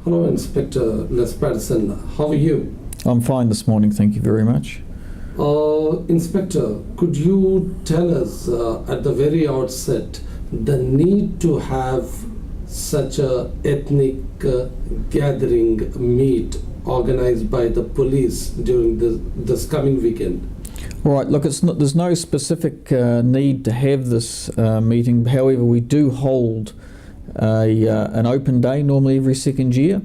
Hello, Inspector Les Patterson. How are you? I'm fine this morning, thank you very much. Inspector, could you tell us at the very outset the need to have such a ethnic gathering meet organized by the police during this coming weekend? All right, look, there's no specific need to have this meeting. However, we do hold an open day normally every second year,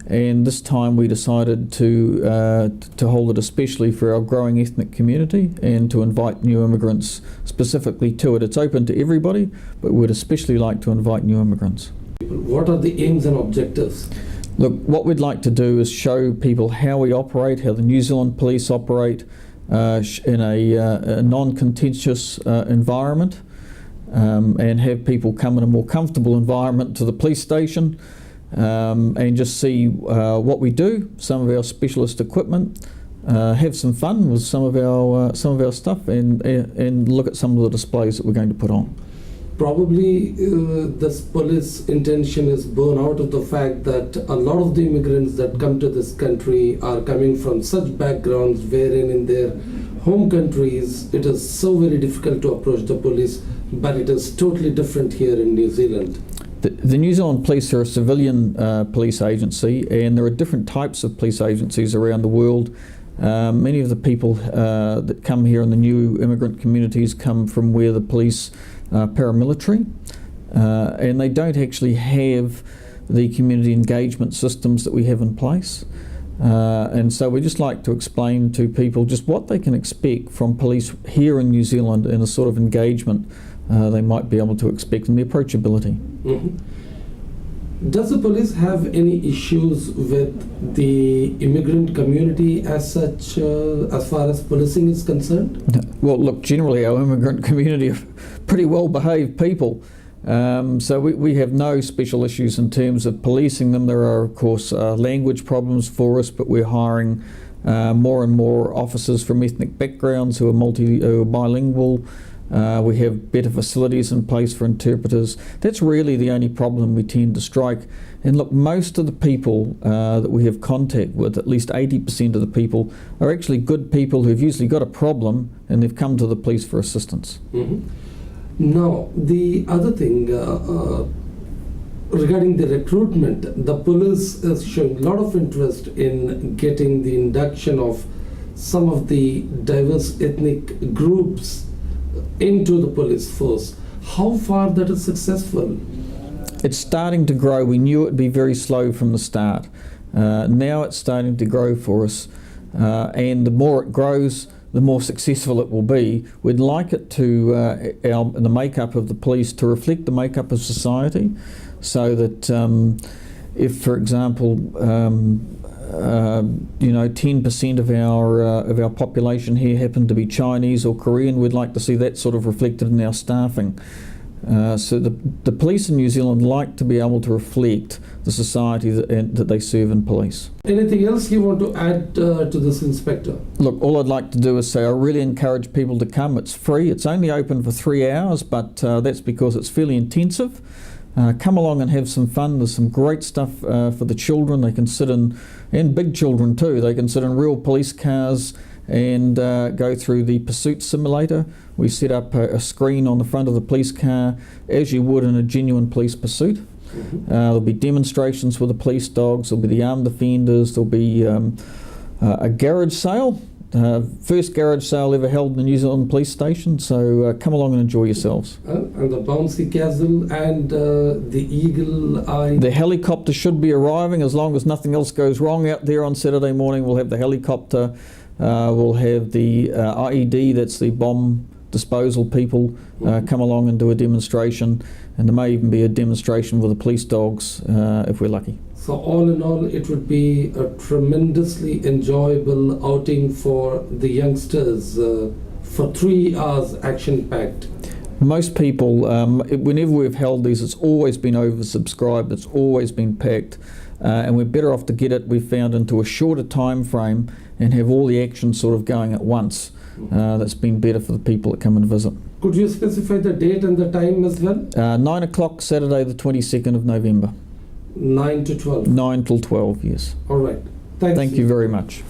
and this time we decided to hold it especially for our growing ethnic community and to invite new immigrants specifically to it. It's open to everybody, but we'd especially like to invite new immigrants. What are the aims and objectives? Look, what we'd like to do is show people how we operate, how the New Zealand Police operate in a non-contentious environment, and have people come in a more comfortable environment to the police station and just see what we do, some of our specialist equipment, have some fun with some of our stuff, and look at some of the displays that we're going to put on. Probably this police intention is born out of the fact that a lot of the immigrants that come to this country are coming from such backgrounds wherein in their home countries it is so very difficult to approach the police, but it is totally different here in New Zealand. The New Zealand Police are a civilian police agency, and there are different types of police agencies around the world. Many of the people that come here in the new immigrant communities come from where the police paramilitary, and they don't actually have the community engagement systems that we have in place. And so we just like to explain to people just what they can expect from police here in New Zealand and the sort of engagement they might be able to expect and the approachability. Mm-hmm. Does the police have any issues with the immigrant community as such, as far as policing is concerned? Well, look, generally our immigrant community are pretty well behaved people. So we have no special issues in terms of policing them. There are, of course, language problems for us, but we're hiring more and more officers from ethnic backgrounds who are bilingual. We have better facilities in place for interpreters. That's really the only problem we tend to strike. And look, most of the people that we have contact with, at least 80% of the people, are actually good people who've usually got a problem and they've come to the police for assistance. Mm-hmm. Now, the other thing regarding the recruitment, the police is showing a lot of interest in getting the induction of some of the diverse ethnic groups into the police force. How far that is successful? It's starting to grow. We knew it would be very slow from the start. Now it's starting to grow for us, and the more it grows, the more successful it will be. We'd like it to, the makeup of the police to reflect the makeup of society, so that if, for example, 10% of our population here happen to be Chinese or Korean, we'd like to see that sort of reflected in our staffing. So the police in New Zealand like to be able to reflect the society that they serve in police. Anything else you want to add to this, Inspector? Look, all I'd like to do is say I really encourage people to come. It's free. It's only open for 3 hours, but that's because it's fairly intensive. Come along and have some fun. There's some great stuff for the children. They can sit in, and big children too, they can sit in real police cars and go through the pursuit simulator. We set up a screen on the front of the police car as you would in a genuine police pursuit. Mm-hmm. There'll be demonstrations with the police dogs, there'll be the armed defenders, there'll be a garage sale. First garage sale ever held in the New Zealand Police Station, so come along and enjoy yourselves. And the bouncy castle and the eagle eye. The helicopter should be arriving as long as nothing else goes wrong out there on Saturday morning. We'll have the helicopter, we'll have the IED, that's the bomb disposal people, come along and do a demonstration, and there may even be a demonstration with the police dogs if we're lucky. So all in all, it would be a tremendously enjoyable outing for the youngsters for 3 hours action-packed. Most people, whenever we've held these, it's always been oversubscribed, it's always been packed, and we're better off to get it, we've found, into a shorter time frame and have all the action sort of going at once. That's been better for the people that come and visit. Could you specify the date and the time as well? 9 o'clock Saturday the 22nd of November. 9 to 12. 9 till 12, yes. All right. Thanks. Thank you very much.